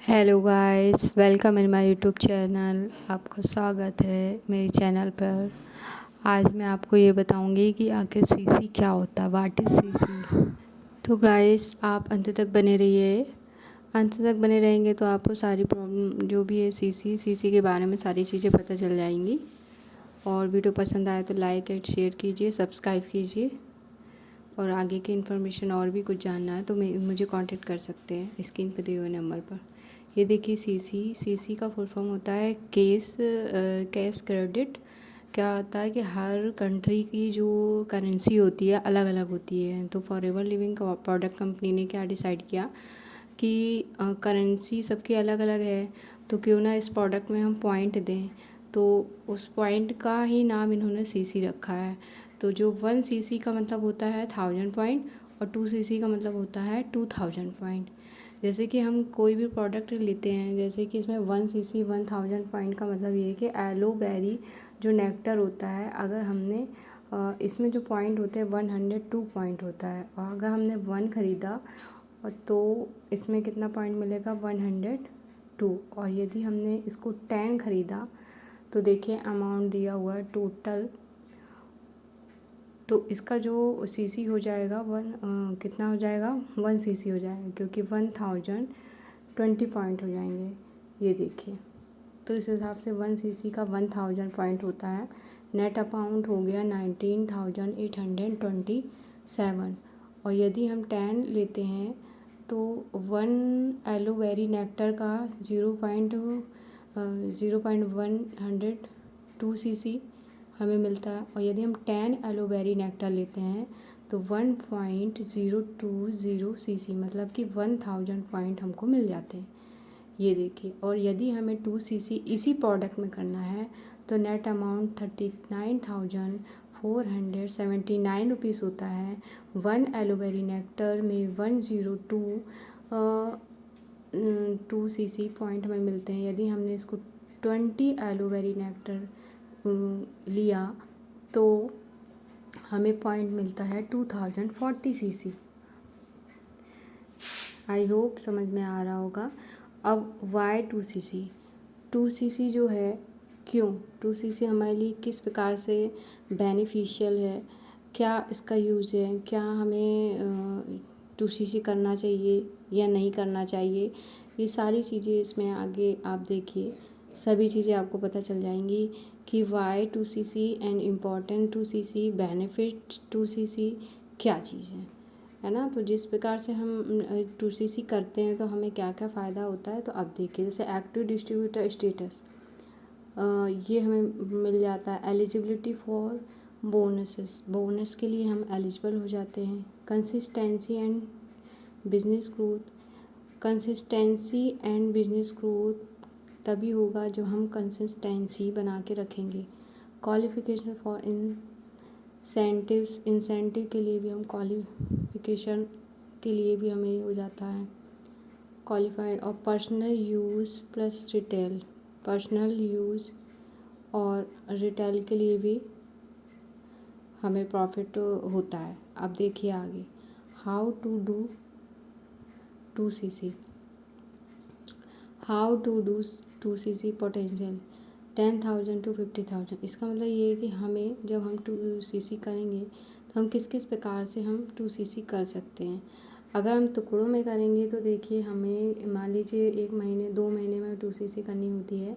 Hello guys, welcome in my YouTube channel. आपका स्वागत है मेरे चैनल पर। आज मैं आपको ये बताऊंगी कि आखिर सीसी क्या होता है, व्हाट इज़ सीसी। तो गाइस, आप अंत तक बने रहिए। अंत तक बने रहेंगे तो आपको सारी प्रॉब्लम जो भी है सीसी के बारे में सारी चीज़ें पता चल जाएंगी। और वीडियो पसंद आए तो लाइक एंड शेयर कीजिए, सब्सक्राइब कीजिए। और आगे की इन्फॉर्मेशन और भी कुछ जानना है तो मुझे कांटेक्ट कर सकते हैं स्क्रीन पर दिए हुए नंबर पर। ये देखिए, सीसी का फुल फॉर्म होता है कैश क्रेडिट। क्या होता है कि हर कंट्री की जो करेंसी होती है अलग अलग होती है। तो फॉरएवर लिविंग प्रोडक्ट कंपनी ने क्या डिसाइड किया कि करेंसी सबकी अलग अलग है, तो क्यों ना इस प्रोडक्ट में हम पॉइंट दें। तो उस पॉइंट का ही नाम इन्होंने सीसी रखा है। तो जो 1 सीसी का मतलब होता है 1000 पॉइंट, और 2 सीसी का मतलब होता है 2000 पॉइंट। जैसे कि हम कोई भी प्रोडक्ट लेते हैं, जैसे कि इसमें 1 सीसी 1000 पॉइंट का मतलब ये है कि एलोवेरी जो नेक्टर होता है, अगर हमने इसमें जो पॉइंट होते हैं 102 पॉइंट होता है, और अगर हमने 1 ख़रीदा और तो इसमें कितना पॉइंट मिलेगा 102। और यदि हमने इसको 10 ख़रीदा तो देखिए अमाउंट दिया हुआ है टोटल। तो इसका जो सीसी हो जाएगा कितना हो जाएगा 1 सीसी हो जाएगा, क्योंकि 1020 पॉइंट हो जाएंगे। ये देखिए, तो इस हिसाब से 1 सीसी का 1000 पॉइंट होता है। नेट अमाउंट हो गया 19,827। और यदि हम 10 लेते हैं तो 1 एलोवेरी नेक्टर का 0.102 सीसी हमें मिलता है। और यदि हम 10 एलोवेरी नेक्टर लेते हैं तो 1.020 सीसी, मतलब कि 1000 पॉइंट हमको मिल जाते हैं। ये देखिए, और यदि हमें 2 सीसी इसी प्रोडक्ट में करना है तो नेट अमाउंट 39,479 रुपीज़ होता है। 1 एलोवेरी नेक्टर में 102 सीसी पॉइंट हमें मिलते हैं। यदि हमने इसको 20 एलोवेरी नेक्टर लिया तो हमें पॉइंट मिलता है 2040 सीसी। आई होप समझ में आ रहा होगा। अब वाई 2 सीसी, 2 सीसी जो है, क्यों 2 सीसी हमारे लिए किस प्रकार से बेनिफिशियल है, क्या इसका यूज़ है, क्या हमें 2 सीसी करना चाहिए या नहीं करना चाहिए, ये सारी चीज़ें इसमें आगे आप देखिए, सभी चीज़ें आपको पता चल जाएंगी कि why 2 CC and important 2 CC, benefit 2 CC क्या चीज़ है ना। तो जिस प्रकार से हम 2 सीसी करते हैं तो हमें क्या क्या फ़ायदा होता है, तो अब देखिए, जैसे एक्टिव डिस्ट्रीब्यूटर स्टेटस, ये हमें मिल जाता है। एलिजिबिलिटी फॉर बोनस के लिए हम एलिजिबल हो जाते हैं। Consistency and business growth, consistency and business growth तभी होगा जब हम कंसिस्टेंसी बना के रखेंगे। क्वालिफिकेशन फॉर इंसेंटिव के लिए भी हम क्वालिफिकेशन के लिए भी हमें ये हो जाता है क्वालिफाइड। और personal use plus retail, personal use और रिटेल के लिए भी हमें प्रॉफिट होता है। अब देखिए आगे, how to do 2 CC, how to do 2 CC potential 10,000 to 50,000। इसका मतलब ये है कि हमें जब हम 2 सीसी करेंगे तो हम किस किस प्रकार से हम 2 सीसी कर सकते हैं। अगर हम टुकड़ों में करेंगे तो देखिए, हमें मान लीजिए 1 महीने 2 महीने में 2 सीसी करनी होती है,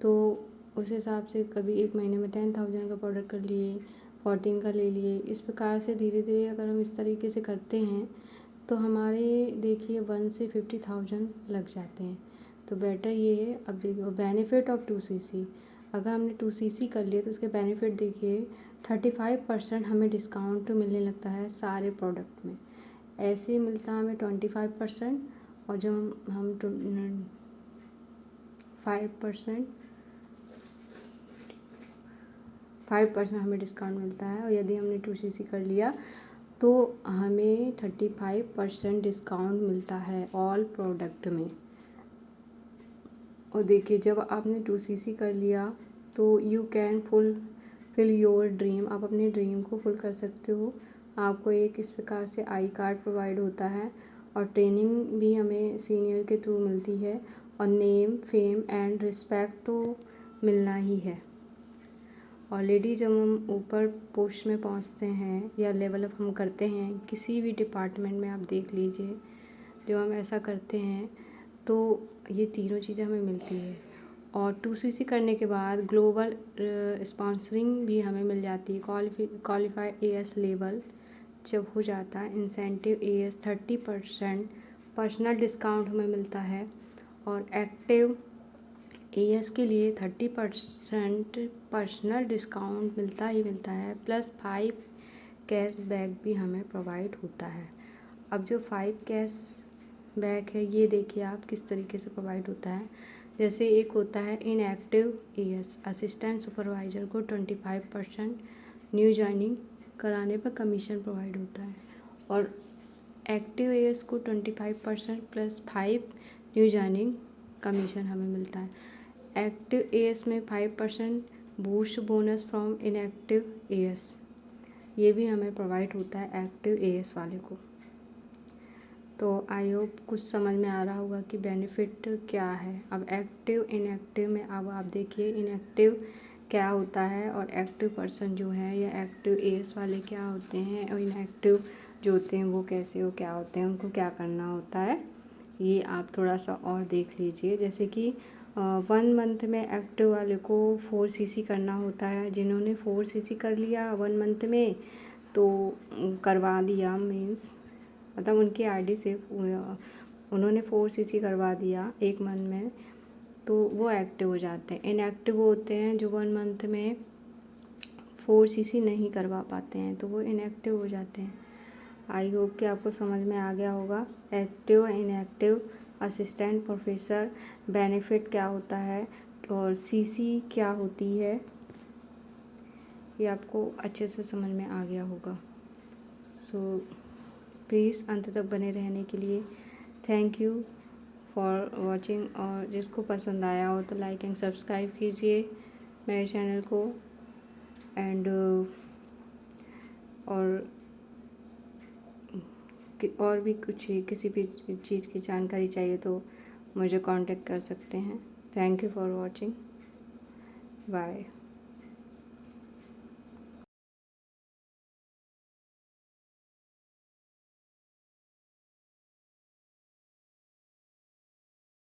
तो उस हिसाब से कभी 1 महीने में 10,000 का प्रोडक्ट कर लिए, 14 का ले लिए। इस प्रकार से धीरे धीरे अगर हम इस तरीके से करते हैं तो हमारे देखिए 1 से 50,000 लग जाते हैं। तो बेटर ये है। अब देखिए बेनिफिट ऑफ 2 सीसी, अगर हमने 2 सीसी कर लिए तो उसके बेनिफिट देखिए, 35% हमें डिस्काउंट मिलने लगता है सारे प्रोडक्ट में। ऐसे मिलता है हमें 25%, और जब हम 5% 5% हमें डिस्काउंट मिलता है। और यदि हमने 2 सीसी कर लिया तो हमें 35% डिस्काउंट मिलता है ऑल प्रोडक्ट में। और देखिए, जब आपने 2 सीसी कर लिया तो you can fulfil your dream, आप अपने ड्रीम को फुल कर सकते हो। आपको एक इस प्रकार से आई कार्ड प्रोवाइड होता है, और ट्रेनिंग भी हमें सीनियर के थ्रू मिलती है, और नेम, फेम एंड रिस्पेक्ट तो मिलना ही है। ऑलरेडी जब हम ऊपर पोस्ट में पहुंचते हैं या लेवल अप हम करते हैं किसी भी डिपार्टमेंट में, आप देख लीजिए, जब हम ऐसा करते हैं तो ये तीनों चीज़ें हमें मिलती है। और 2CC करने के बाद ग्लोबल स्पॉन्सरिंग भी हमें मिल जाती है। क्वालिफाइड AS लेवल जब हो जाता है, इंसेंटिव AS 30% पर्सनल डिस्काउंट हमें मिलता है, और एक्टिव AS के लिए 30% पर्सनल डिस्काउंट मिलता ही मिलता है, प्लस 5 कैश बैक भी हमें प्रोवाइड होता है। अब जो 5 कैश बैक है, ये देखिए आप किस तरीके से प्रोवाइड होता है। जैसे एक होता है इनएक्टिव AS, असिस्टेंट सुपरवाइज़र को 25% न्यू ज्वाइनिंग कराने पर कमीशन प्रोवाइड होता है, और एक्टिव AS को 25% प्लस 5 न्यू ज्वाइनिंग कमीशन हमें मिलता है। एक्टिव AS में 5% boost bonus from inactive AS, ये भी हमें प्रोवाइड होता है एक्टिव AS वाले को। तो आई होप कुछ समझ में आ रहा होगा कि बेनिफिट क्या है। अब एक्टिव इनएक्टिव में अब आप देखिए इनएक्टिव क्या होता है, और एक्टिव पर्सन जो है या एक्टिव AS वाले क्या होते हैं, और इनएक्टिव जो होते हैं वो कैसे हो क्या होते हैं, उनको क्या करना होता है, ये आप थोड़ा सा और देख लीजिए। जैसे कि 1 मंथ में एक्टिव वाले को 4CC करना होता है। जिन्होंने 4CC कर लिया 1 मंथ में तो करवा दिया, मीन्स मतलब उनकी ID से उन्होंने 4CC करवा दिया 1 मंथ में, तो वो एक्टिव हो जाते हैं। इनएक्टिव होते हैं जो 1 मंथ में 4CC नहीं करवा पाते हैं, तो वो इनएक्टिव हो जाते हैं। आई होप कि आपको समझ में आ गया होगा active inactive assistant professor benefit क्या होता है और CC क्या होती है, ये आपको अच्छे से समझ में आ गया होगा। सो प्लीज़ अंत तक बने रहने के लिए थैंक यू फॉर वॉचिंग, और जिसको पसंद आया हो तो लाइक एंड सब्सक्राइब कीजिए मेरे चैनल को। एंड और भी कुछ किसी भी चीज़ की जानकारी चाहिए तो मुझे कांटेक्ट कर सकते हैं। Thank you for watching, bye.